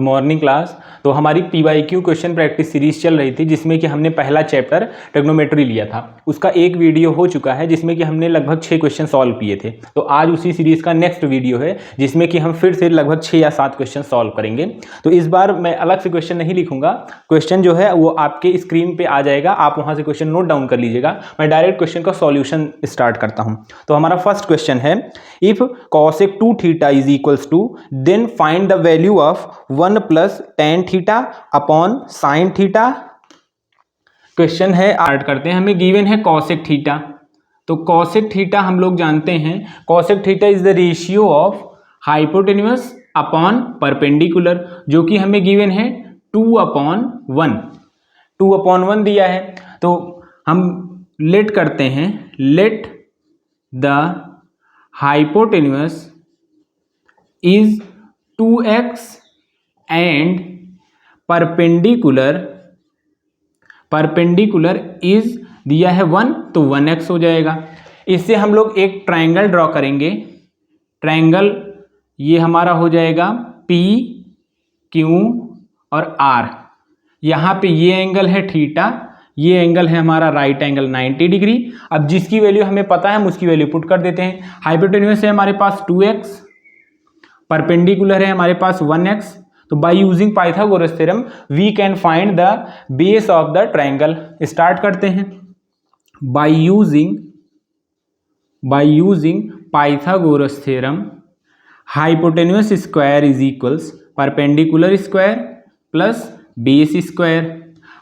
Morning class. तो हमारी PYQ question practice series चल रही थी जिसमें कि हमने पहला चैप्टर ट्रिग्नोमेट्री लिया था। उसका एक वीडियो हो चुका है जिसमें कि हमने लगभग 6 क्वेश्चन सॉल्व किए थे। तो आज उसी सीरीज का नेक्स्ट वीडियो है जिसमें कि हम फिर से लगभग 6 या 7 क्वेश्चन सॉल्व करेंगे। तो इस बार मैं अलग से क्वेश्चन नहीं लिखूंगा, क्वेश्चन जो है वो आपके स्क्रीन पे आ जाएगा, आप वहां से क्वेश्चन नोट डाउन कर लीजिएगा। मैं डायरेक्ट क्वेश्चन का सॉल्यूशन स्टार्ट करता हूं। तो हमारा फर्स्ट क्वेश्चन है, if cosec 2 theta is equals to then find the value of 1 plus tan theta upon sin theta. Question है, स्टार्ट करते हैं। हमें गिवन है cosec थीटा। तो cosec थीटा हम लोग जानते हैं, cosec theta is the ratio of hypotenuse upon perpendicular, जो कि हमें गिवन है 2/1। 2/1 दिया है। तो हम लेट करते हैं, let the hypotenuse is 2x and perpendicular is दिया है 1, तो 1x हो जाएगा। इससे हम लोग एक ट्रायंगल ड्रॉ करेंगे। ट्रायंगल ये हमारा हो जाएगा P, Q और R। यहाँ पे ये एंगल है थीटा, ये एंगल है हमारा राइट एंगल 90 डिग्री। अब जिसकी वैल्यू हमें पता है हम उसकी वैल्यू पुट कर देते हैं। हाइपोटेन्यूस है हमारे पास 2x, परपेंडिकुलर है हमारे पास 1x। तो by using Pythagoras theorem we can find the base of the triangle. Start करते हैं। By using Pythagoras theorem hypotenuse square is equals perpendicular square plus base square.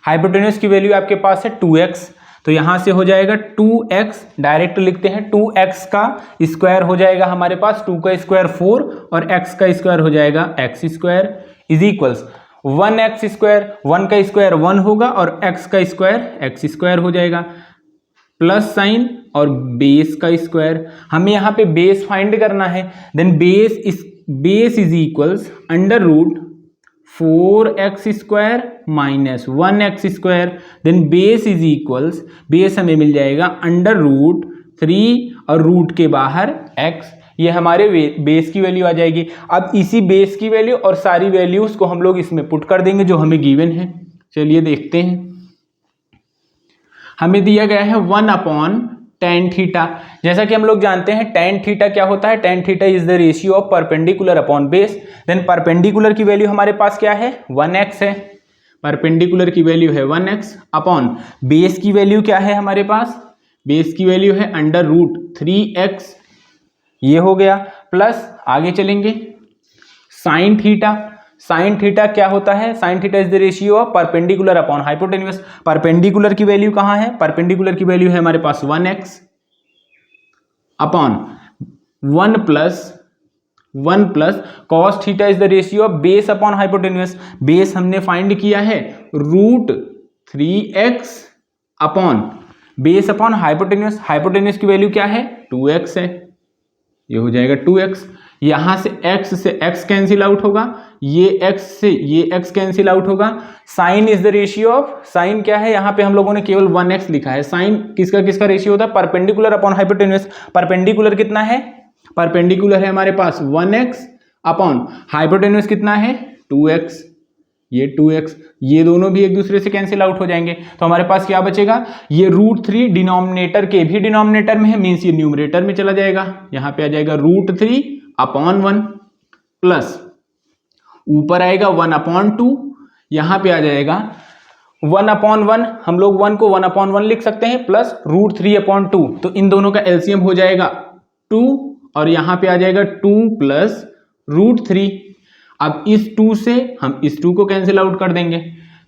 Hypotenuse की value आपके पास है 2x, तो यहां से हो जाएगा 2x, डायरेक्ट लिखते हैं 2x का स्क्वायर हो जाएगा हमारे पास, 2 का स्क्वायर 4 और x का स्क्वायर हो जाएगा x square is equals 1x square, 1 का स्क्वायर 1 होगा और x का स्क्वायर x स्क्वायर हो जाएगा, प्लस साइन और बेस का स्क्वायर। हमें यहाँ पे बेस फाइंड करना है। Then base is equals under root 4x square minus 1x square. Then base is equals, base हमें मिल जाएगा अंडर रूट 3 और रूट के बाहर x। ये हमारे बेस की वैल्यू आ जाएगी। अब इसी बेस की वैल्यू और सारी वैल्यूज को हम लोग इसमें पुट कर देंगे जो हमें गिवन है। चलिए देखते हैं। हमें दिया गया है 1/tan थीटा। जैसा कि हम लोग जानते हैं tan थीटा क्या होता है, tan theta is the ratio of perpendicular upon base. Then perpendicular की वैल्यू हमारे पास क्या है, 1x है। परपेंडिकुलर की वैल्यू है 1x अपॉन बेस की वैल्यू क्या है हमारे पास, बेस की वैल्यू है अंडर रूट 3x, ये हो गया। प्लस आगे चलेंगे, साइन थीटा। साइन थीटा क्या होता है, sine theta is the ratio of perpendicular upon hypotenuse. Perpendicular की वैल्यू कहां है, परपेंडिकुलर की वैल्यू है हमारे पास 1x upon 1 plus cos theta is the ratio of base upon hypotenuse. Base हमने फाइंड किया है root 3x upon base upon hypotenuse. Hypotenuse की वैल्यू क्या है, 2x है, ये हो जाएगा 2x। यहां से x कैंसिल आउट होगा, ये x से ये x कैंसिल आउट होगा। Sine is the ratio of, sine क्या है, यहां पे हम लोगों ने केवल 1x लिखा है। साइन किसका किसका रेशियो होता है, परपेंडिकुलर अपॉन हाइपोटेन्यूस। परपेंडिकुलर कितना है, परपेंडिकुलर है हमारे पास 1x अपॉन हाइपोटेन्यूस कितना है 2x, ये 2x, ये दोनों भी एक दूसरे से कैंसिल आउट हो जाएंगे। तो हमारे पास क्या बचेगा, ये रूट 3 डिनोमिनेटर के भी डिनोमिनेटर में है, मीन्स ये न्यूमरेटर में चला जाएगा। यहां पे आ जाएगा रूट 3/1 प्लस ऊपर आएगा 1/2, यहां पे आ जाएगा 1/1। हम लोग 1 को 1/1 लिख सकते हैं, प्लस रूट 3/2। तो इन दोनों का एलसीएम हो जाएगा 2 और यहां पे आ जाएगा 2 प्लस रूट 3। अब इस 2 से हम इस 2 को कैंसिल आउट कर देंगे,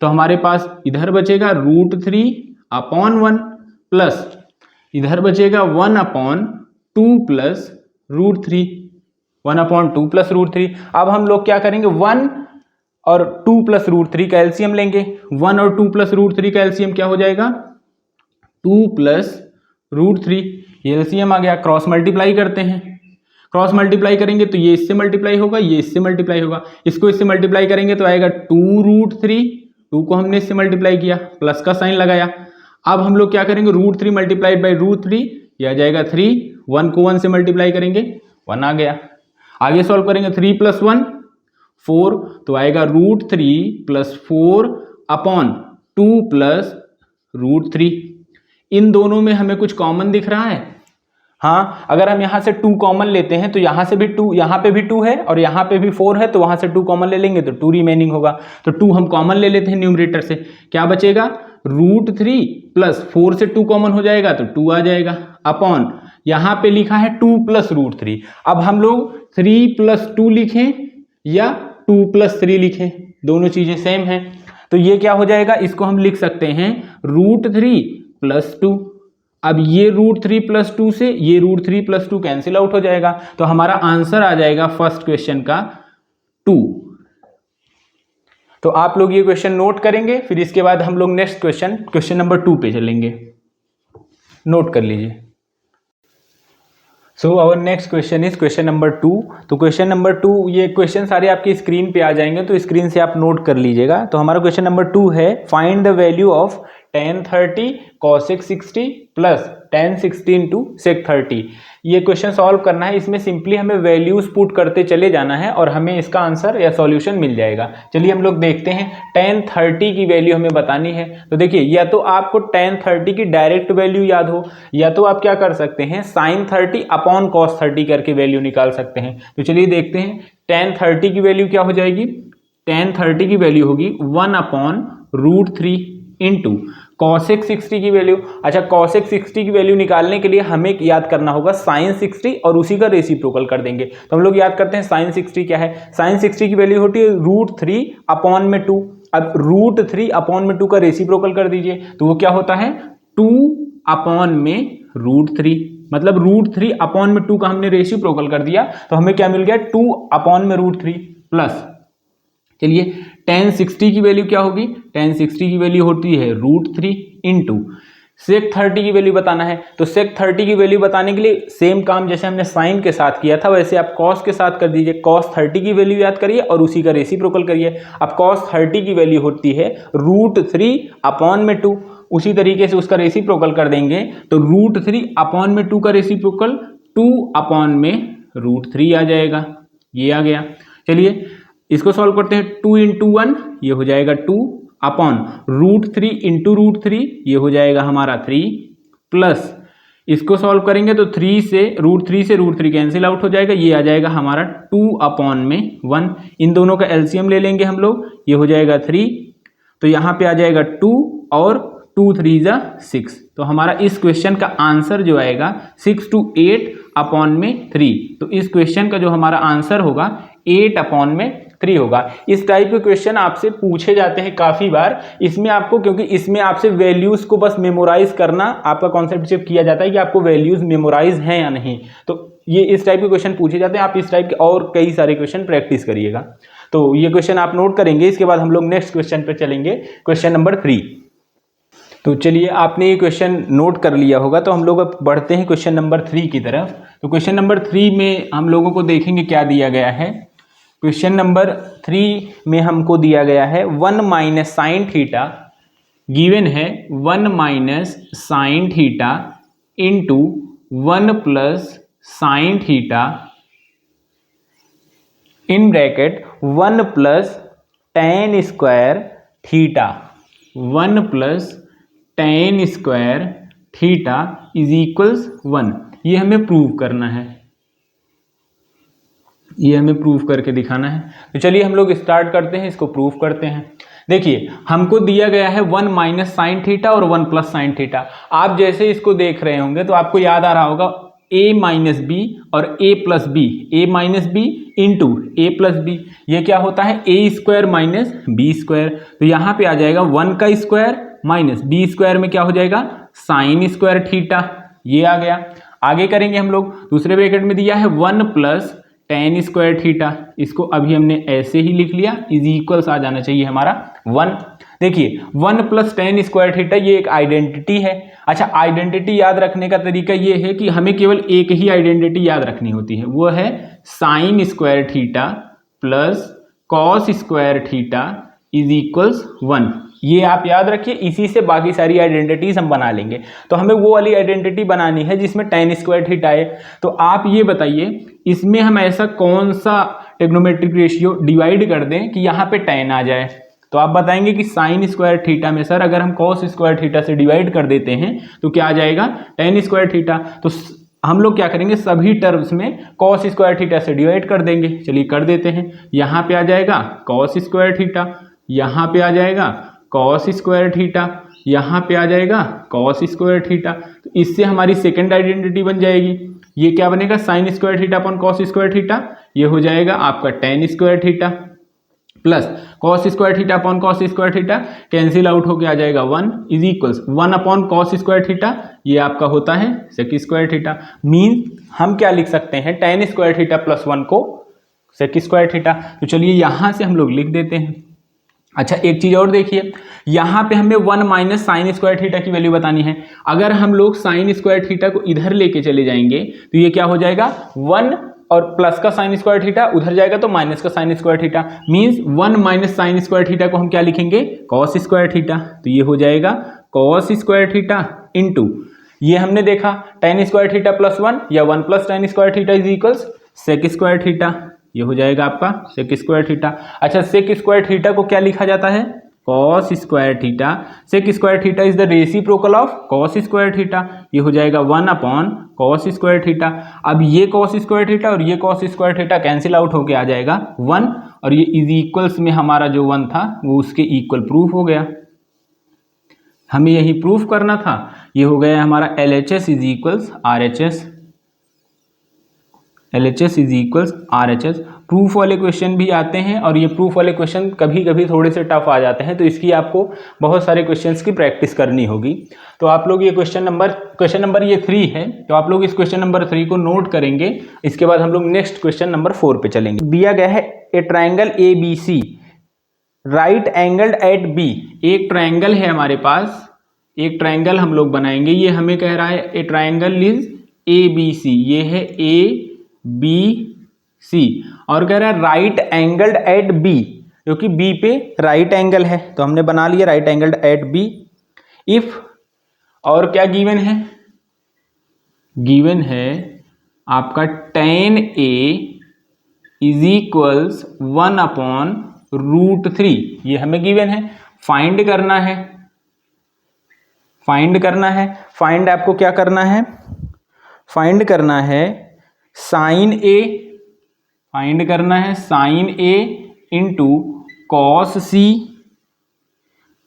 तो हमारे पास इधर बचेगा रूट 3/1 प्लस इधर बचेगा 1/2 प्लस रूट 3, 1/2 प्लस रूट 3। अब हम लोग क्या करेंगे, 1 और 2 प्लस रूट 3 का एलसीएम लेंगे। 1 और 2 प्लस रूट 3 का एलसीएम क्या हो जाएगा, 2 प्लस रूट 3। ये एलसीएम आ गया। क्रॉस मल्टीप्लाई करते हैं, क्रॉस मल्टीप्लाई करेंगे तो ये इससे मल्टीप्लाई होगा, ये इससे मल्टीप्लाई होगा, इसको इससे मल्टीप्लाई करेंगे तो आएगा 2√3। 2 को हमने इससे मल्टीप्लाई किया, प्लस का साइन लगाया। अब हम लोग क्या करेंगे, √3 मल्टीप्लाइड बाई √3, यह आ जाएगा 3। 1 को 1 से मल्टीप्लाई करेंगे, 1 आ गया। आगे सॉल्व करेंगे, 3 + 1 4, तो आएगा √3 + 4 अपॉन 2 + √3। इन दोनों में हमें कुछ कॉमन दिख रहा है? हाँ, अगर हम यहां से 2 कॉमन लेते हैं तो यहां से भी 2, यहां पे भी 2 है और यहां पे भी 4 है, तो वहां से 2 कॉमन ले लेंगे तो 2 रिमेनिंग होगा। तो 2 हम कॉमन ले लेते हैं न्यूमरेटर से, क्या बचेगा? √3 + 4 से 2 कॉमन हो जाएगा तो 2 आ जाएगा, अपॉन यहां पे लिखा है 2 + √3। अब हम लोग 3 + 2 लिखें या 2 + 3 लिखें, दोनों चीजें सेम हैं। तो ये क्या हो जाएगा, इसको हम लिख सकते हैं √3 + 2। अब ये √3 + 2 से ये √3 + 2 कैंसिल आउट हो जाएगा, तो हमारा आंसर आ जाएगा फर्स्ट क्वेश्चन का 2। तो आप लोग ये क्वेश्चन नोट करेंगे, फिर इसके बाद हम लोग नेक्स्ट क्वेश्चन नंबर 2 पे चलेंगे। नोट कर लीजिए। So our next question is question number 2। तो क्वेश्चन नंबर 2, ये क्वेश्चन सारे आपकी स्क्रीन पे आ जाएंगे, तो स्क्रीन से आप नोट कर लीजिएगा। तो हमारा क्वेश्चन नंबर 2 है, find the value of tan 30 cosec 60 plus tan 60 into sec 30। ये क्वेश्चन सॉल्व करना है, इसमें सिंपली हमें वैल्यूज पुट करते चले जाना है और हमें इसका आंसर या सॉल्यूशन मिल जाएगा। चलिए हम लोग देखते हैं, tan 30 की वैल्यू हमें बतानी है। तो देखिए, या तो आपको tan 30 की डायरेक्ट वैल्यू याद हो, या तो आप क्या कर सकते हैं, sin 30 अपॉन cos 30 करके वैल्यू निकाल सकते हैं। तो चलिए देखते हैं, tan 30 की वैल्यू क्या हो जाएगी? tan 30 की वैल्यू होगी 1/√3 इंटू cosec 60 की वैल्यू। अच्छा, cosec 60 की वैल्यू निकालने के लिए हमें याद करना होगा sin 60 और उसी का रेसिप्रोकल कर देंगे। तो हम लोग याद करते हैं sin 60 क्या है। sin 60 की वैल्यू होती है √3/2। अब √3/2 का रेसिप्रोकल कर दीजिए, तो वो क्या होता है 2/√3। मतलब √3/2 का हमने रेसिप्रोकल कर दिया, तो हमें क्या मिल गया 2/√3 प्लस। चलिए, tan 60 की वैल्यू क्या होगी? tan 60 की वैल्यू होती है √3 इंटू sec 30 की वैल्यू बताना है। तो sec 30 की वैल्यू बताने के लिए सेम काम जैसे हमने sin के साथ किया था, वैसे आप cos के साथ कर दीजिए। cos 30 की वैल्यू याद करिए और उसी का रेसिप्रोकल करिए। अब cos 30 की वैल्यू होती है √3/2, उसी तरीके से उसका रेसिप्रोकल कर देंगे, तो √3/2 का रेसिप्रोकल 2/√3 आ जाएगा। ये आ गया। चलिए इसको सॉल्व करते हैं, 2 × 1 ये हो जाएगा 2 अपॉन √3 × √3 ये हो जाएगा हमारा 3 प्लस इसको सॉल्व करेंगे तो 3 से √3 कैंसिल आउट हो जाएगा, ये आ जाएगा हमारा 2/1। इन दोनों का एलसीएम ले लेंगे हम लोग, ये हो जाएगा 3, तो यहाँ पे आ जाएगा 2 और 2 3 = 6। तो हमारा इस क्वेश्चन का आंसर जो आएगा 6 to 8/3। तो इस क्वेश्चन का जो हमारा आंसर होगा 8/3 होगा। इस टाइप के क्वेश्चन आपसे पूछे जाते हैं काफी बार। इसमें आपको, क्योंकि इसमें आपसे वैल्यूज को बस मेमोराइज करना, आपका कॉन्सेप्ट चेक किया जाता है कि आपको वैल्यूज मेमोराइज हैं या नहीं। तो ये इस टाइप के क्वेश्चन पूछे जाते हैं। आप इस टाइप के और कई सारे क्वेश्चन प्रैक्टिस करिएगा। तो ये क्वेश्चन आप नोट करेंगे। इसके बाद हम लोग नेक्स्ट क्वेश्चन पे चलेंगे, क्वेश्चन नंबर 3। तो चलिए, आपने ये क्वेश्चन नोट कर लिया होगा, तो हम लोग अब बढ़ते हैं क्वेश्चन नंबर 3 की तरफ। तो क्वेश्चन नंबर 3 में हम लोगों को देखेंगे क्या दिया गया है। क्वेश्चन नंबर 3 में हमको दिया गया है 1 - sin थीटा, गिवन है 1 - sin theta into 1 + sin theta in bracket 1 + tan square theta, 1 + tan square theta = 1। ये हमें प्रूव करना है, ये हमें प्रूव करके दिखाना है। तो चलिए हम लोग स्टार्ट करते हैं, इसको प्रूव करते हैं। देखिए, हमको दिया गया है 1 - sin थीटा और 1 + sin थीटा। आप जैसे इसको देख रहे होंगे तो आपको याद आ रहा होगा a - b और a + b, a - b into a + b। ये क्या होता है a² - b²। तो यहाँ पे आ जाएगा 1 का स्क्वायर माइनस b स्क्वायर में क्या हो जाएगा sin स्क्वायर थीटा। ये आ गया। आगे करेंगे हम लोग, दूसरे ब्रैकेट में दिया है 1 + tan स्क्वायर थीटा, इसको अभी हमने ऐसे ही लिख लिया, = आ जाना चाहिए हमारा 1। देखिए 1 + tan स्क्वायर थीटा ये एक आइडेंटिटी है। अच्छा, आइडेंटिटी याद रखने का तरीका ये है कि हमें केवल एक ही आइडेंटिटी याद रखनी होती है, वो है sin square theta plus cos square theta = 1। ये आप याद रखिए, इसी से बाकी सारी आइडेंटिटीज हम बना लेंगे। तो हमें वो वाली आइडेंटिटी बनानी है जिसमें tan स्क्वायर थीटा है। तो आप ये बताइए, इसमें हम ऐसा कौन सा ट्रिग्नोमेट्रिक रेशियो डिवाइड कर दें कि यहाँ पे tan आ जाए, तो आप बताएंगे कि साइन स्क्वायर थीटा में सर अगर हम कॉस स्क्वायर थीटा से डिवाइड कर देते हैं तो क्या आ जाएगा, tan स्क्वायर थीटा। तो हम लोग क्या करेंगे, सभी टर्म्स में कॉस स्क्वायर थीटा से डिवाइड कर देंगे। चलिए कर देते हैं। यहाँ पे आ जाएगा कॉस स्क्वायर थीटा, यहाँ पे आ जाएगा कॉस स्क्वायर थीटा, यहाँ पे आ जाएगा कॉस स्क्वायर थीटा। तो इससे हमारी सेकंड आइडेंटिटी बन जाएगी। ये क्या बनेगा, sine square theta upon cos square theta, ये हो जाएगा आपका tan square theta plus cos square theta upon cos square theta, cancel out होके आ जाएगा 1 is equals 1 upon cos square theta, ये आपका होता है सेक स्क्वायर थीटा। मीन हम क्या लिख सकते हैं, tan स्क्वायर थीटा प्लस 1 को सेक स्क्वायर थीटा। तो चलिए यहाँ से हम लोग लिख देते हैं। अच्छा एक चीज और देखिए, यहाँ पे हमें 1 माइनस साइन स्क्वायर थीटा की वैल्यू बतानी है। अगर हम लोग साइन स्क्वायर थीटा को इधर लेके चले जाएंगे तो ये क्या हो जाएगा, 1 और प्लस का साइन स्क्वायर थीटा, उधर जाएगा तो माइनस का sine square theta, means 1 minus sine square theta को हम क्या लिखेंगे, कॉस स्क्वायर थीटा। तो ये हो जाएगा कॉस स्क्वायर थीटा इनटू, ये हमने देखा tan स्क्वायर थीटा प्लस 1 या 1 plus tan square theta is equals sec square theta, ये हो जाएगा आपका सेक स्क्वायर थीटा। अच्छा सेक स्क्वायर थीटा को क्या लिखा जाता है, cos square theta. Sec square theta is the reciprocal of cos square theta, ये हो जाएगा 1 अपॉन कॉस स्क्वायर थीटा। अब ये कॉस स्क्वायर थीटा और ये cos square theta cancel out होके आ जाएगा 1, और ये इज इक्वल्स में हमारा जो 1 था वो उसके इक्वल प्रूफ हो गया। हमें यही प्रूफ करना था। ये हो गया हमारा LHS is equals RHS, LHS is equals RHS। Proof वाले क्वेश्चन भी आते हैं और ये प्रूफ वाले क्वेश्चन कभी कभी थोड़े से टफ आ जाते हैं, तो इसकी आपको बहुत सारे क्वेश्चंस की प्रैक्टिस करनी होगी। तो आप लोग ये क्वेश्चन नंबर ये 3 है, तो आप लोग इस क्वेश्चन नंबर 3 को नोट करेंगे। इसके बाद हम लोग नेक्स्ट क्वेश्चन नंबर 4 पे चलेंगे। दिया गया है ए triangle ABC right angled at B। एक ट्राइंगल है हमारे पास, एक ट्राइंगल हम लोग बनाएंगे। ये हमें कह रहा है ए ट्राइंगल इज ABC, ये है ABC और कह रहा है राइट एंगल्ड एट B, क्योंकि B पे राइट एंगल है तो हमने बना लिया right angled at B। If, और क्या गिवन है, गिवन है आपका tan A is equals 1 upon √3, ये हमें गिवन है। फाइंड करना है, फाइंड करना है। फाइंड आपको क्या करना है, फाइंड करना है साइन A, फाइंड करना है sine A into cos C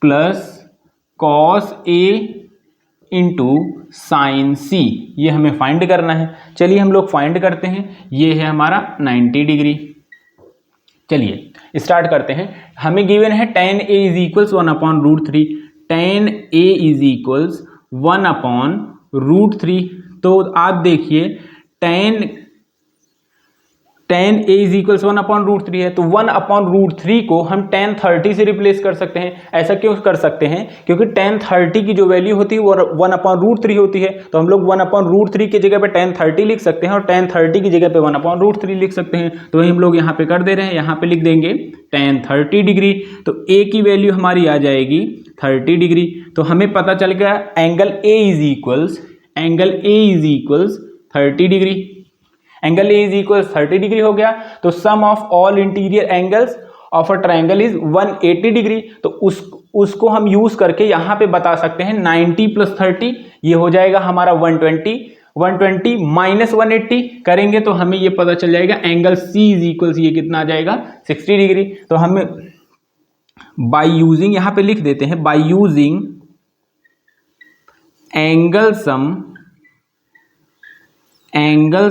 plus cos A into sine C, ये हमें फाइंड करना है। चलिए हम लोग फाइंड करते हैं। ये है हमारा 90 डिग्री। चलिए स्टार्ट करते हैं। हमें गिवन है tan A is equals 1 upon √3, tan A is equals 1 upon √3। तो आप देखिए tan A is equals 1 upon √3 है, तो 1 अपॉन √3 को हम tan 30 से रिप्लेस कर सकते हैं। ऐसा क्यों कर सकते हैं, क्योंकि tan 30 की जो वैल्यू होती है वो 1 अपॉन √3 होती है, तो हम लोग 1 अपॉन √3 की जगह पे tan 30 लिख सकते हैं और tan 30 की जगह पे 1 अपॉन √3 लिख सकते हैं। तो वही हम लोग यहाँ पे कर दे रहे हैं, यहाँ पे लिख देंगे tan 30 डिग्री। तो A की वैल्यू हमारी आ जाएगी 30 डिग्री। तो हमें पता चल गया angle A is equals 30 degree. Angle A is equal 30 degree हो गया। तो sum of all interior angles of a triangle is 180 degree. तो उसको हम यूज करके यहाँ पे बता सकते हैं 90 प्लस 30, ये हो जाएगा हमारा 120। 120 माइनस 180 करेंगे तो हमें ये पता चल जाएगा एंगल C इज इक्वल, ये कितना आ जाएगा 60 डिग्री। तो हमें बाय यूजिंग, यहाँ पे लिख देते हैं by using angle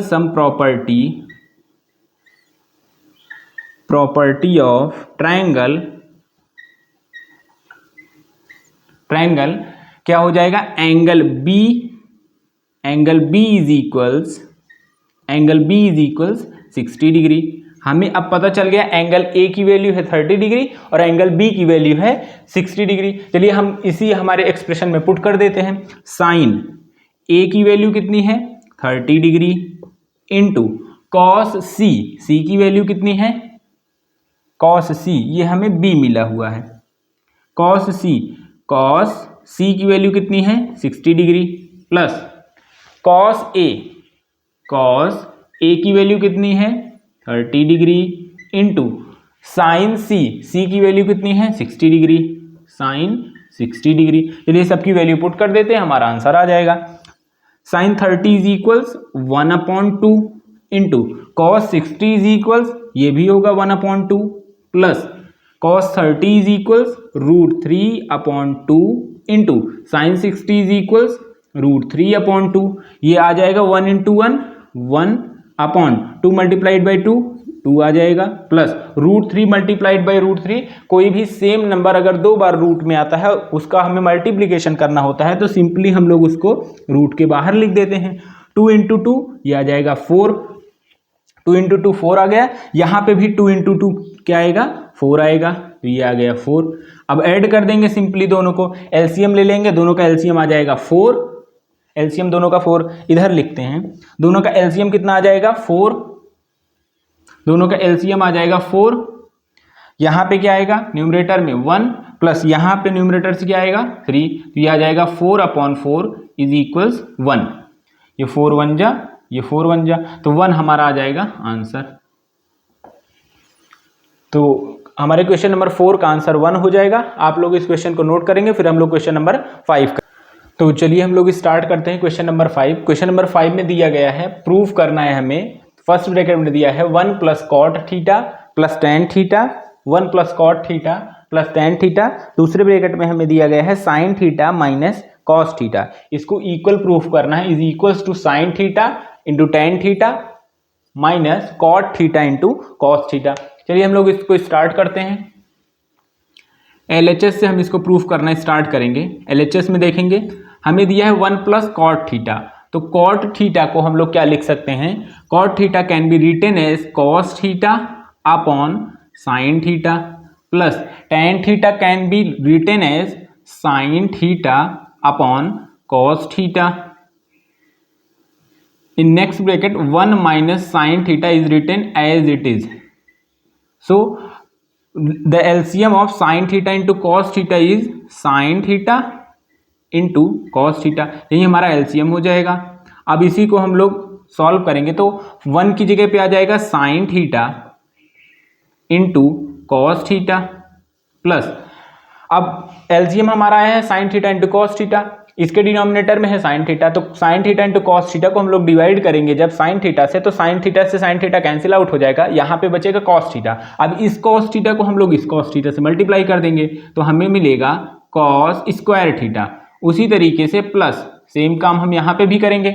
sum property of triangle क्या हो जाएगा, angle B is equals 60 degree. हमें अब पता चल गया एंगल A की वैल्यू है 30 डिग्री और एंगल B की वैल्यू है 60 डिग्री। चलिए हम इसी हमारे एक्सप्रेशन में पुट कर देते हैं। साइन A की वैल्यू कितनी है 30 डिग्री इंटू कॉस C की वैल्यू कितनी है, कॉस C, ये हमें B मिला हुआ है। कॉस C की वैल्यू कितनी है 60 डिग्री प्लस कॉस A की वैल्यू कितनी है 30 डिग्री इंटू साइन सी की वैल्यू कितनी है 60 डिग्री, साइन 60 डिग्री। चलिए सबकी वैल्यू पुट कर देते हैं, हमारा आंसर आ जाएगा। Sine 30 is equals 1/2 into cos 60 is equals, ये भी होगा 1/2 plus cos 30 is equals √3/2 into sine 60 is equals √3/2। ये आ जाएगा 1 × 1 1/2 मल्टीप्लाइड बाई 2 2 आ जाएगा, प्लस √3 मल्टीप्लाइड बाई √3। कोई भी सेम नंबर अगर दो बार रूट में आता है उसका हमें मल्टीप्लिकेशन करना होता है, तो सिंपली हम लोग उसको रूट के बाहर लिख देते हैं। 2 × 2 ये आ जाएगा 4, 2 × 2 4 आ गया। यहाँ पे भी 2 × 2 क्या आएगा 4 आएगा, तो ये आ गया 4। अब ऐड कर देंगे सिंपली दोनों को, एलसीएम ले लेंगे, दोनों का एलसीएम आ जाएगा 4, एलसीएम दोनों का 4 इधर लिखते हैं, दोनों का एलसीएम कितना आ जाएगा 4, दोनों का एलसीएम आ जाएगा 4। यहाँ पे क्या आएगा न्यूमरेटर में 1 प्लस यहाँ पे न्यूमरेटर से क्या आएगा 3, तो ये आ जाएगा 4/4 इज इक्वल्स 1। ये 4 1 जा, ये 4 1 जा, तो 1 हमारा आ जाएगा आंसर। तो हमारे क्वेश्चन नंबर 4 का आंसर 1 हो जाएगा। आप लोग इस क्वेश्चन को नोट करेंगे, फिर हम लोग क्वेश्चन नंबर 5 का। तो चलिए हम लोग स्टार्ट करते हैं क्वेश्चन नंबर 5। क्वेश्चन नंबर 5 में दिया गया है, प्रूव करना है हमें। फर्स्ट ब्रैकेट में दिया है 1 + cot theta + tan theta, 1 + cot theta + tan theta. दूसरे ब्रैकेट में हमें दिया गया है sin थीटा - cos थीटा। इसको इक्वल प्रूफ करना है, is equals to sin theta × tan theta - cot theta × cos theta. चलिए हम लोग इसको स्टार्ट करते हैं। LHS से हम इसको प्रूफ करना स्टार्ट करेंगे। LHS में देखेंगे हमें दिया है 1 + cot थीटा, तो cot थीटा को हम लोग क्या लिख सकते हैं, cot theta can be written as cos theta upon sin theta plus tan theta can be written as sin theta upon cos theta. In next bracket 1 - sin theta is written as it is. So the LCM of sin theta into cos theta is sin theta into cos theta। यही हमारा LCM हो जाएगा। अब इसी को हम लोग solve करेंगे तो 1 की जगह पे आ जाएगा sin theta into cos theta plus, अब LCM हमारा आया है sin theta into cos theta, इसके डिनोमिनेटर में है sin थीटा, तो sin theta into cos theta को हम लोग डिवाइड करेंगे जब sin थीटा से, तो sin थीटा से sin थीटा कैंसिल आउट हो जाएगा, यहाँ पे बचेगा cos थीटा। अब इस cos थीटा को हम लोग इस cos थीटा से मल्टीप्लाई कर देंगे तो हमें मिलेगा cos² थीटा। उसी तरीके से प्लस सेम काम हम यहाँ पे भी करेंगे,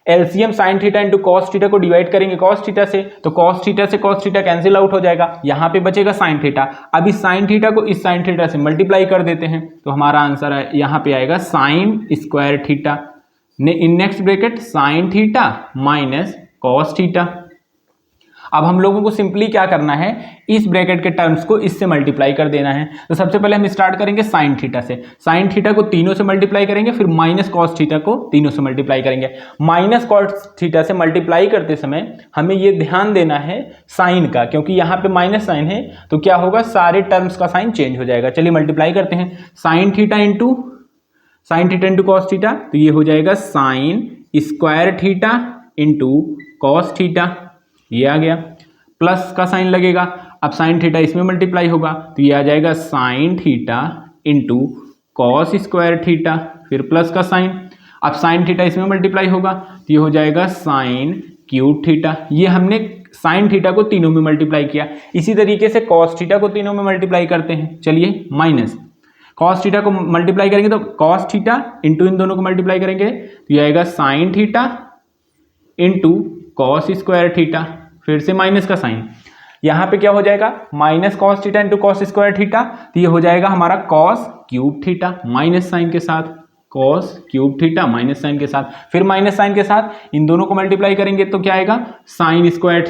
LCM sin theta into cos theta को डिवाइड करेंगे cos थीटा से, तो cos थीटा से cos थीटा कैंसिल आउट हो जाएगा, यहाँ पे बचेगा sin थीटा। अब इस sin थीटा को इस sin थीटा से मल्टीप्लाई कर देते हैं तो हमारा आंसर है यहाँ पे आएगा sin² theta in next bracket sin theta - cos theta. अब हम लोगों को सिंपली क्या करना है, इस ब्रैकेट के टर्म्स को इससे मल्टीप्लाई कर देना है। तो सबसे पहले हम स्टार्ट करेंगे sin थीटा से, sin थीटा को तीनों से मल्टीप्लाई करेंगे, फिर -cos थीटा को तीनों से मल्टीप्लाई करेंगे। -cos थीटा से मल्टीप्लाई करते समय हमें ये ध्यान देना है साइन का, क्योंकि यहाँ पे माइनस साइन है तो क्या होगा, सारे टर्म्स का साइन चेंज हो जाएगा। चलिए मल्टीप्लाई करते हैं, sin theta into cos theta, तो ये हो जाएगा sin² theta into cos theta, ये आ गया, प्लस का साइन लगेगा। अब sin थीटा इसमें मल्टीप्लाई होगा तो ये आ जाएगा sin theta into cos² theta, फिर प्लस का साइन। अब sin थीटा इसमें मल्टीप्लाई होगा तो ये हो जाएगा sin³ थीटा। ये हमने sin थीटा को तीनों में मल्टीप्लाई किया। इसी तरीके से cos थीटा को तीनों में मल्टीप्लाई करते हैं। चलिए माइनस cos थीटा को मल्टीप्लाई करेंगे तो cos थीटा इंटू इन दोनों को मल्टीप्लाई करेंगे तो ये आएगा sin theta into cos² theta, फिर से माइनस का साइन। यहाँ पे क्या हो जाएगा, -cos theta into cos² theta, तो ये हो जाएगा हमारा cos³ थीटा माइनस साइन के साथ, cos³ थीटा माइनस साइन के साथ, फिर माइनस साइन के साथ इन दोनों को मल्टीप्लाई करेंगे तो क्या आएगा, sin²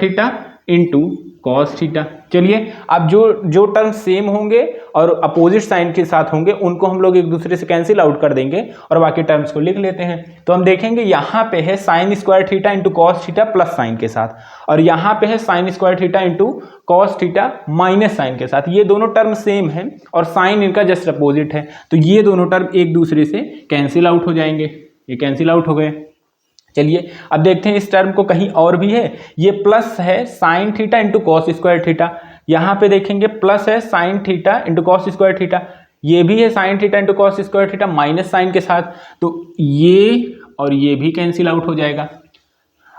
theta into cos theta. चलिए अब जो टर्म सेम होंगे और अपोजिट साइन के साथ होंगे उनको हम लोग एक दूसरे से कैंसिल आउट कर देंगे और बाकी टर्म्स को लिख लेते हैं। तो हम देखेंगे यहाँ पे है sin² theta into cos theta plus sine के साथ, और यहाँ पे है sin² theta into cos theta minus sine के साथ। ये दोनों टर्म सेम है और साइन इनका जस्ट अपोजिट है, तो ये दोनों टर्म एक दूसरे से कैंसिल आउट हो जाएंगे। ये कैंसिल आउट हो गए। चलिए अब देखते हैं इस टर्म को कहीं और भी है, ये प्लस है sine theta into cos square theta, यहाँ पे देखेंगे प्लस है sine theta into cos square theta, ये भी है sine theta into cos square theta minus sine के साथ, तो ये और ये भी कैंसिल आउट हो जाएगा।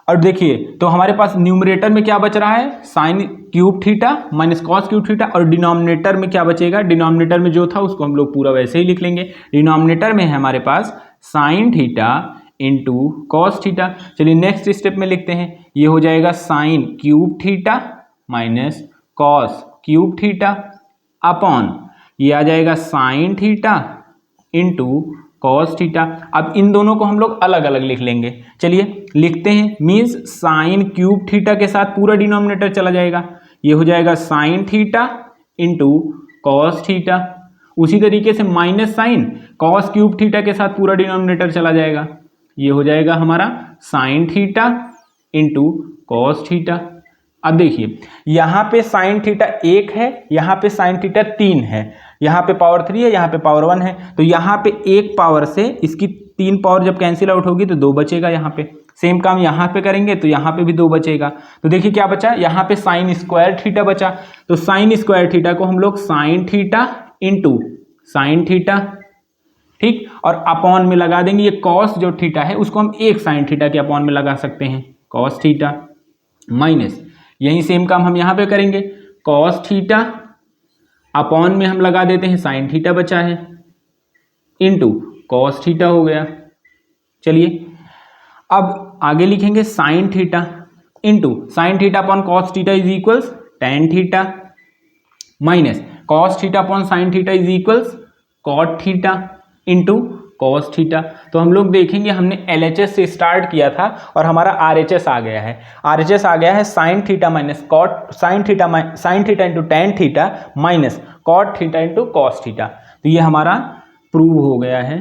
और देखिए तो हमारे पास न्यूमरेटर में क्या बच रहा है, sign cube theta minus cos cube theta, और डिनोमिनेटर में क्या बचेगा, डिनोमिनेटर में जो था उसको हम लोग पूरा वैसे ही लिख लेंगे। डिनोमिनेटर में है हमारे पास sine theta into cos theta. चलिए नेक्स्ट स्टेप में लिखते हैं, ये हो जाएगा sine cube theta minus cos cube theta upon ये आ जाएगा sine theta into cos theta. अब इन दोनों को हम लोग अलग अलग लिख लेंगे। चलिए लिखते हैं, मीन्स साइन क्यूब थीटा के साथ पूरा डिनोमिनेटर चला जाएगा, ये हो जाएगा sine theta into cos theta. उसी तरीके से minus sine cos cube theta के साथ पूरा डिनोमिनेटर चला जाएगा, ये हो जाएगा हमारा sign theta into cos theta. अब देखिए यहाँ पे साइन थीटा 1 है, यहाँ पे साइन थीटा 3 है, यहाँ पे पावर 3 है, यहाँ पे पावर 1 है, तो यहाँ पे एक पावर से इसकी 3 पावर जब कैंसिल आउट होगी तो 2 बचेगा। यहाँ पे सेम काम यहाँ पे करेंगे तो यहाँ पे भी 2 बचेगा। तो देखिए क्या बचा, यहाँ पे साइन स्क्वायर थीटा बचा, तो साइन स्क्वायर थीटा को हम लोग sign theta into sine theta, ठीक, और अपॉन में लगा देंगे। ये कॉस जो थीटा है उसको हम एक साइन थीटा के अपॉन में लगा सकते हैं, कॉस थीटा माइनस यही सेम काम हम यहाँ पे करेंगे, कॉस थीटा अपॉन में हम लगा देते हैं साइन थीटा बचा है इंटू कॉस थीटा हो गया। चलिए अब आगे लिखेंगे sine theta into sine theta upon cos theta is equals tan theta minus cos theta upon sine theta is equals cot theta into cos theta. तो हम लोग देखेंगे हमने LHS से स्टार्ट किया था और हमारा RHS आ गया है, RHS आ गया है sine theta minus cot sine theta into tan theta minus cot theta into cos theta. तो ये हमारा प्रूव हो गया है।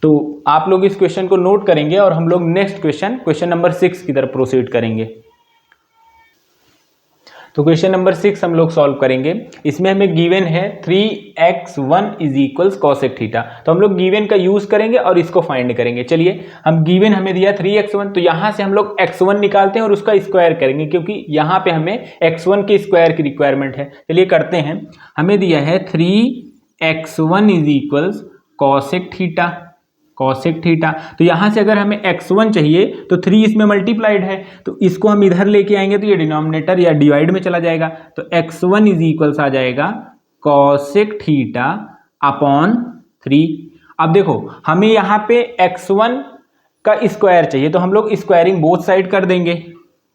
तो आप लोग इस क्वेश्चन को नोट करेंगे और हम लोग नेक्स्ट क्वेश्चन नंबर 6 की तरफ प्रोसीड करेंगे। तो क्वेश्चन नंबर 6 हम लोग सॉल्व करेंगे। इसमें हमें गिवन है 3x1 is equals cosec theta, तो हम लोग गिवन का यूज करेंगे और इसको फाइंड करेंगे। चलिए हम गिवन हमें दिया 3x1, तो यहाँ से हम लोग x1 निकालते हैं और उसका स्क्वायर करेंगे, क्योंकि यहाँ पे हमें x1 के स्क्वायर की रिक्वायरमेंट है। चलिए करते हैं, हमें दिया है 3x1 is equals cosec theta, cosec theta. तो यहाँ से अगर हमें x1 चाहिए तो 3 इसमें मल्टीप्लाइड है, तो इसको हम इधर लेके आएंगे तो ये डिनोमिनेटर या डिवाइड में चला जाएगा, तो x1 इज इक्वल्स आ जाएगा कॉसेक थीटा अपॉन 3। अब देखो हमें यहाँ पे x1 का स्क्वायर चाहिए, तो हम लोग स्क्वायरिंग बोथ साइड कर देंगे,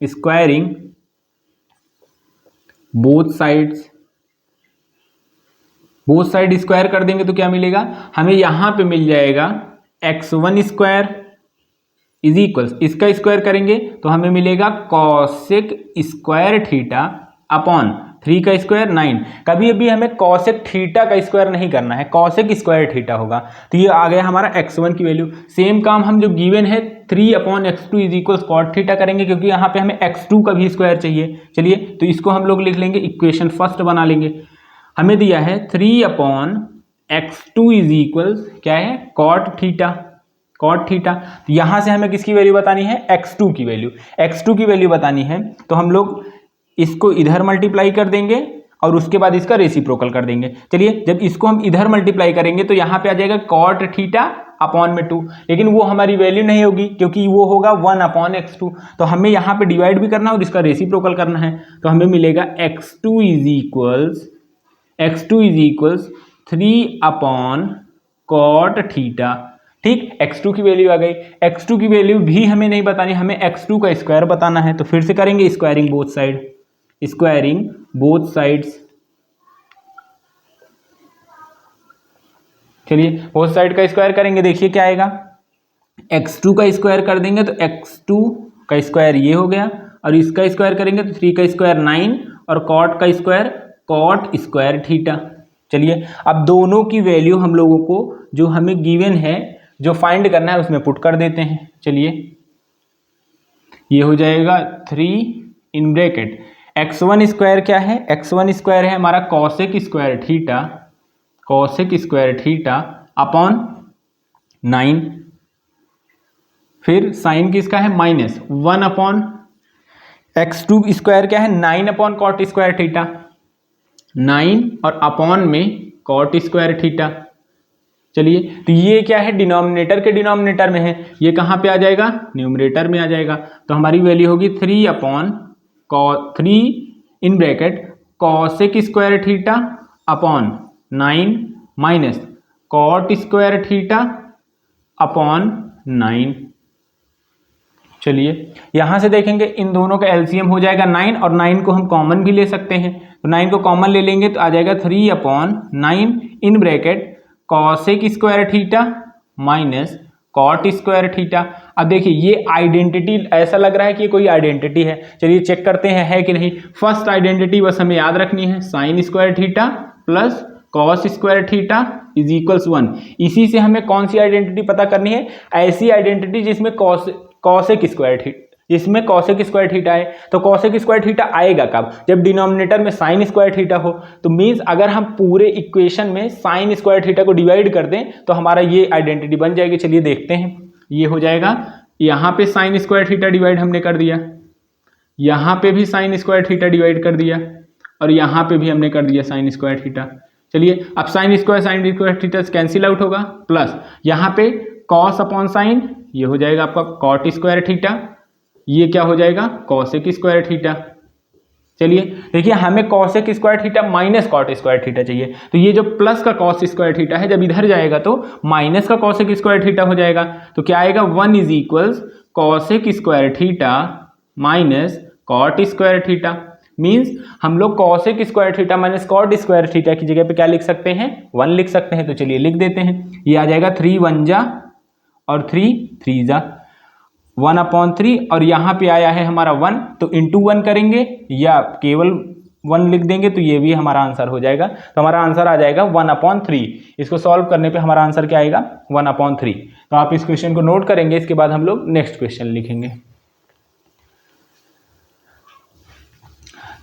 स्क्वायरिंग बोथ साइड स्क्वायर कर देंगे तो क्या मिलेगा, हमें यहाँ पे मिल जाएगा x1 स्क्वायर इज इक्वल्स, इसका स्क्वायर करेंगे तो हमें मिलेगा कॉसेक स्क्वायर थीटा अपॉन 3 का स्क्वायर 9। कभी भी हमें कॉसेक थीटा का स्क्वायर नहीं करना है, कॉसेक स्क्वायर थीटा होगा। तो ये आ गया हमारा x1 की वैल्यू। सेम काम हम जो गिवन है 3 upon x2 is equals cot theta करेंगे, क्योंकि यहाँ पे हमें x2 का भी स्क्वायर चाहिए। चलिए तो इसको हम लोग लिख लेंगे, इक्वेशन फर्स्ट बना लेंगे। हमें दिया है 3 अपॉन x2 इज इक्वल्स क्या है, कॉट थीटा, कॉट थीटा। तो यहाँ से हमें किसकी वैल्यू बतानी है, x2 की वैल्यू, x2 की वैल्यू बतानी है। तो हम लोग इसको इधर मल्टीप्लाई कर देंगे और उसके बाद इसका रेसिप्रोकल कर देंगे। चलिए जब इसको हम इधर मल्टीप्लाई करेंगे तो यहाँ पे आ जाएगा कॉट थीटा अपॉन में 2, लेकिन वो हमारी वैल्यू नहीं होगी क्योंकि वो होगा 1 अपॉन x2। तो हमें यहाँ पे डिवाइड भी करना है और इसका रेसिप्रोकल करना है, तो हमें मिलेगा x2 is equals 3 upon cot theta. ठीक, x2 की वैल्यू आ गई। x2 की वैल्यू भी हमें नहीं बतानी, हमें x2 का स्क्वायर बताना है। तो फिर से करेंगे स्क्वायरिंग बोथ साइड्स। चलिए बोथ साइड का स्क्वायर करेंगे, देखिए क्या आएगा, x2 का स्क्वायर कर देंगे तो x2 का स्क्वायर ये हो गया, और इसका स्क्वायर करेंगे तो 3 का स्क्वायर 9 और कॉट का स्क्वायर कॉट स्क्वायर थीटा। चलिए अब दोनों की वैल्यू हम लोगों को जो हमें गिवन है जो फाइंड करना है उसमें पुट कर देते हैं। चलिए ये हो जाएगा 3 इन ब्रैकेट x1 स्क्वायर क्या है, x1 स्क्वायर है हमारा कॉसेक स्क्वायर थीटा अपॉन 9 फिर साइन किसका है माइनस 1 अपॉन x2 स्क्वायर क्या है 9 अपॉन कॉट स्क्वायर थीटा, 9 और अपॉन में कॉट स्क्वायर थीटा। चलिए तो ये क्या है डिनोमिनेटर के डिनोमिनेटर में है, ये कहाँ पे आ जाएगा न्यूमरेटर में आ जाएगा। तो हमारी वैल्यू होगी 3 upon 3 in bracket cosec square theta upon 9 minus cot square theta upon 9। चलिए यहां से देखेंगे इन दोनों का एलसीएम हो जाएगा 9 और 9 को हम कॉमन भी ले सकते हैं, तो 9 को कॉमन ले लेंगे तो आ जाएगा 3 upon 9 in bracket cosec square theta minus cot square theta. अब देखिए ये आइडेंटिटी ऐसा लग रहा है कि कोई आइडेंटिटी है, चलिए चेक करते हैं है कि नहीं। फर्स्ट आइडेंटिटी बस हमें याद रखनी है, sine square theta plus cos square theta is equals 1। इसी से हमें कौन सी आइडेंटिटी पता करनी है, ऐसी आइडेंटिटी जिसमें कॉसेक स्क्वायर थीटा, इसमें कॉसेक स्क्वायर थीटा है। तो कॉसेक स्क्वायर थीटा आएगा कब, जब डिनोमिनेटर में साइन स्क्वायर थीटा हो। तो मींस अगर हम पूरे इक्वेशन में साइन स्क्वायर थीटा को डिवाइड कर दें तो हमारा ये आइडेंटिटी बन जाएगी। चलिए देखते हैं, ये हो जाएगा यहाँ पे साइन स्क्वायर थीटा डिवाइड हमने कर दिया, यहाँ पे भी साइन स्क्वायर थीटा डिवाइड कर दिया और यहाँ पे भी हमने कर दिया साइन स्क्वायर थीटा। चलिए अब sine square theta cancel out होगा, प्लस यहाँ पे कॉस अपॉन साइन ये हो जाएगा आपका कॉट स्क्वायर थीटा, ये क्या हो जाएगा कॉसेक स्क्वायर थीटा। चलिए देखिए हमें cosec square theta minus cot square theta चाहिए, तो ये जो प्लस का कॉस स्क्वायर थीटा है जब इधर जाएगा तो माइनस का कॉसेक स्क्वायर थीटा हो जाएगा। तो क्या आएगा 1 is equals cosec square theta minus cot square theta. Means हम लोग cosec square theta minus cot square theta की जगह पे क्या लिख सकते हैं 1 लिख सकते हैं। तो चलिए लिख देते हैं, ये आ जाएगा 3 1 जा और 3 3 जा 1 अपॉन 3 और यहाँ पे आया है हमारा 1 तो इंटू 1 करेंगे या केवल 1 लिख देंगे तो ये भी हमारा आंसर हो जाएगा। तो हमारा आंसर आ जाएगा 1 अपॉन 3। इसको सॉल्व करने पे हमारा आंसर क्या आएगा 1 अपॉन 3। तो आप इस क्वेश्चन को नोट करेंगे, इसके बाद हम लोग नेक्स्ट क्वेश्चन लिखेंगे।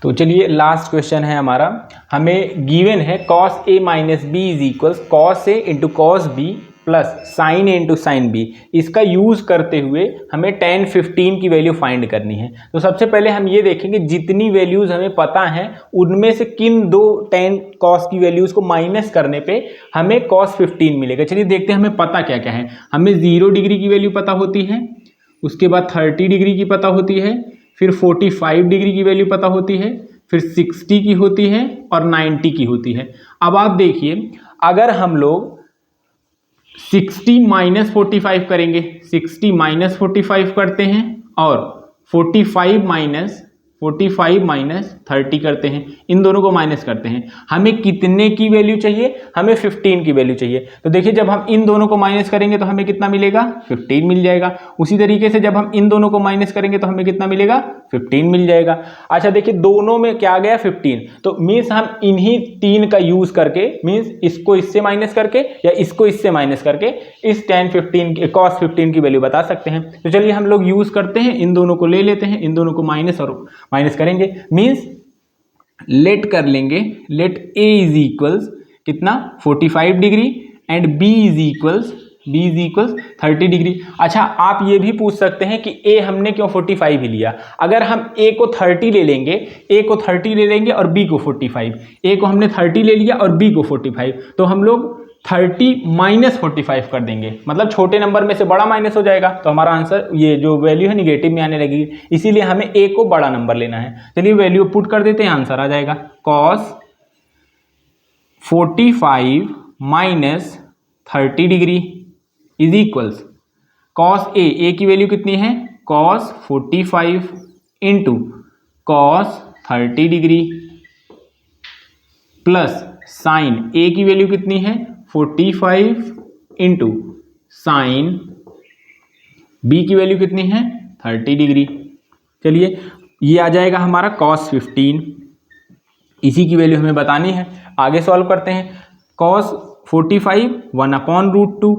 तो चलिए लास्ट क्वेश्चन है हमारा, हमें गिवन है cos a minus b is equals cos a into cos b plus sine a into sine b. इसका यूज करते हुए हमें tan 15 की वैल्यू फाइंड करनी है। तो सबसे पहले हम ये देखेंगे जितनी वैल्यूज हमें पता है उनमें से किन दो tan cos की वैल्यूज को माइनस करने पे हमें cos 15 मिलेगा। चलिए देखते हैं हमें पता क्या क्या है। हमें 0 डिग्री की वैल्यू पता होती है, उसके बाद 30 डिग्री की पता होती है, फिर 45 डिग्री की वैल्यू पता होती है, फिर 60 की होती है और 90 की होती है। अब आप देखिए अगर हम लोग 60 माइनस 45 करेंगे, 60 माइनस 45 करते हैं और 45 माइनस 30 करते हैं, इन दोनों को माइनस करते हैं, हमें कितने की वैल्यू चाहिए, हमें 15 की वैल्यू चाहिए। तो देखिए जब हम इन दोनों को माइनस करेंगे तो हमें कितना मिलेगा 15 मिल जाएगा। उसी तरीके से जब हम इन दोनों को माइनस करेंगे तो हमें कितना मिलेगा 15 मिल जाएगा। अच्छा देखिए दोनों में क्या आ गया 15, तो मीन्स हम इन्हीं 3 का यूज करके मीन्स इसको इससे माइनस करके या इसको इससे माइनस करके इस cos 15 की वैल्यू बता सकते हैं। तो चलिए हम लोग यूज करते हैं, इन दोनों को ले लेते हैं, इन दोनों को माइनस और माइनस करेंगे, मीन्स लेट कर लेंगे, लेट a इज इक्वल्स कितना 45 degree and b is equals 30 degree. अच्छा आप ये भी पूछ सकते हैं कि a हमने क्यों 45 ही लिया। अगर हम a को 30 ले लेंगे और b को 45, a को हमने 30 ले लिया और b को 45, तो हम लोग 30 माइनस 45 कर देंगे, मतलब छोटे नंबर में से बड़ा माइनस हो जाएगा, तो हमारा आंसर ये जो वैल्यू है निगेटिव में आने लगेगी, इसीलिए हमें a को बड़ा नंबर लेना है। चलिए वैल्यू पुट कर देते हैं, आंसर आ जाएगा cos 45 minus 30 degree is equals cos a की वैल्यू कितनी है cos 45 into cos 30 degree plus sign a की वैल्यू कितनी है 45 इंटू साइन b की वैल्यू कितनी है 30 डिग्री। चलिए ये आ जाएगा हमारा cos 15, इसी की वैल्यू हमें बतानी है। आगे सॉल्व करते हैं, cos 45 1/√2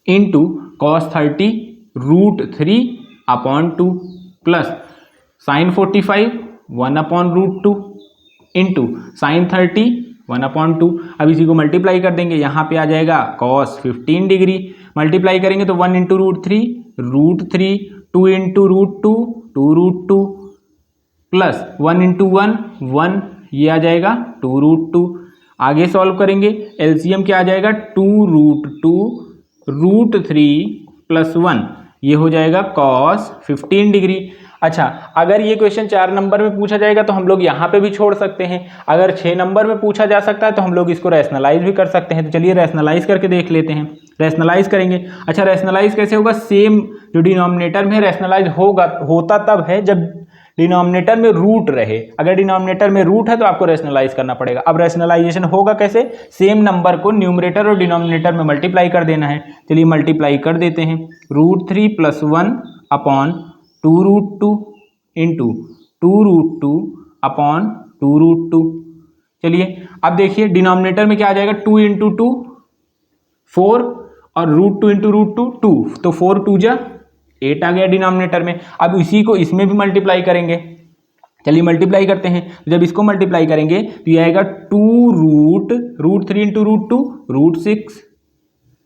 into cos 30 √3/2 plus sign 45 1/√2 into sine 30 1/2। अब इसी को मल्टीप्लाई कर देंगे, यहाँ पे आ जाएगा cos 15 डिग्री, मल्टीप्लाई करेंगे तो 1 इंटू √3, √3, 2 इंटू √2, 2√2 प्लस 1 इंटू 1, 1, ये आ जाएगा 2√2। आगे सॉल्व करेंगे, एलसीएम क्या आ जाएगा 2√2 √3 प्लस 1, ये हो जाएगा cos 15 डिग्री। अच्छा, अगर ये क्वेश्चन 4 नंबर में पूछा जाएगा तो हम लोग यहाँ पे भी छोड़ सकते हैं, अगर 6 नंबर में पूछा जा सकता है तो हम लोग इसको रैशनलाइज भी कर सकते हैं। तो चलिए रैशनलाइज करके देख लेते हैं, रैशनलाइज करेंगे। अच्छा, रैशनलाइज कैसे होगा, सेम जो डिनोमिनेटर में रैशनलाइज होता तब है जब डिनोमिनेटर में रूट रहे, अगर डिनोमिनेटर में रूट है तो आपको रैशनलाइज करना पड़ेगा। अब रैशनलाइजेशन होगा कैसे, सेम नंबर को न्यूमरेटर और डिनोमिनेटर में मल्टीप्लाई कर देना है। चलिए मल्टीप्लाई कर देते हैं, √3 प्लस 1 अपॉन 2√2 इंटू 2√2 अपॉन 2√2। चलिए अब देखिए डिनोमिनेटर में क्या आ जाएगा, 2 इंटू 2 4 और √2 इंटू √2 2, तो 4 2 जा 8 आ गया डिनोमिनेटर में। अब इसी को इसमें भी मल्टीप्लाई करेंगे, चलिए मल्टीप्लाई करते हैं। जब इसको मल्टीप्लाई करेंगे तो ये आएगा 2√3 इंटू √2 √6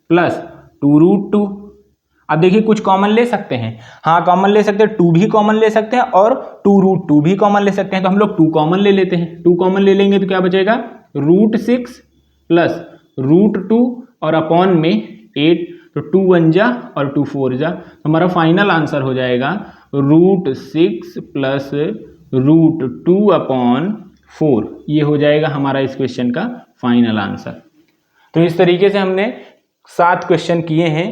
प्लस 2√2। अब देखिए कुछ कॉमन ले सकते हैं, हाँ कॉमन ले सकते हैं, 2 भी कॉमन ले सकते हैं और 2√2 भी कॉमन ले सकते हैं। तो हम लोग 2 कॉमन ले लेते हैं, 2 कॉमन ले लेंगे तो क्या बचेगा √6 प्लस √2 और अपॉन में 8, तो 2 1 जा और 2 4 जा, तो हमारा फाइनल आंसर हो जाएगा √6 प्लस √2 अपॉन 4, ये हो जाएगा हमारा इस क्वेश्चन का फाइनल आंसर। तो इस तरीके से हमने 7 क्वेश्चन किए हैं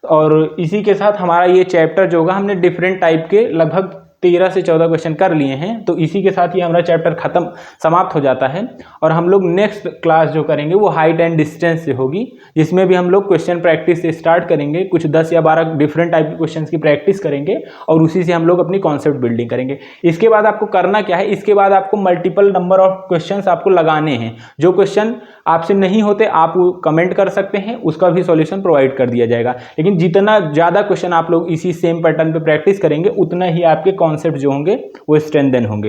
और इसी के साथ हमारा ये चैप्टर जो होगा, हमने डिफरेंट टाइप के लगभग 13 से 14 क्वेश्चन कर लिए हैं। तो इसी के साथ ये हमारा चैप्टर समाप्त हो जाता है और हम लोग नेक्स्ट क्लास जो करेंगे वो हाइट एंड डिस्टेंस से होगी, जिसमें भी हम लोग क्वेश्चन प्रैक्टिस से स्टार्ट करेंगे, कुछ 10 या 12 डिफरेंट टाइप के क्वेश्चन की प्रैक्टिस करेंगे और उसी से हम लोग अपनी कॉन्सेप्ट बिल्डिंग करेंगे। इसके बाद आपको करना क्या है, इसके बाद आपको मल्टीपल नंबर ऑफ क्वेश्चन आपको लगाने हैं। जो क्वेश्चन आपसे नहीं होते आप कमेंट कर सकते हैं, उसका भी सॉल्यूशन प्रोवाइड कर दिया जाएगा। लेकिन जितना ज़्यादा क्वेश्चन आप लोग इसी सेम पैटर्न पे प्रैक्टिस करेंगे उतना ही आपके कॉन्सेप्ट जो होंगे वो स्ट्रेंथन होंगे।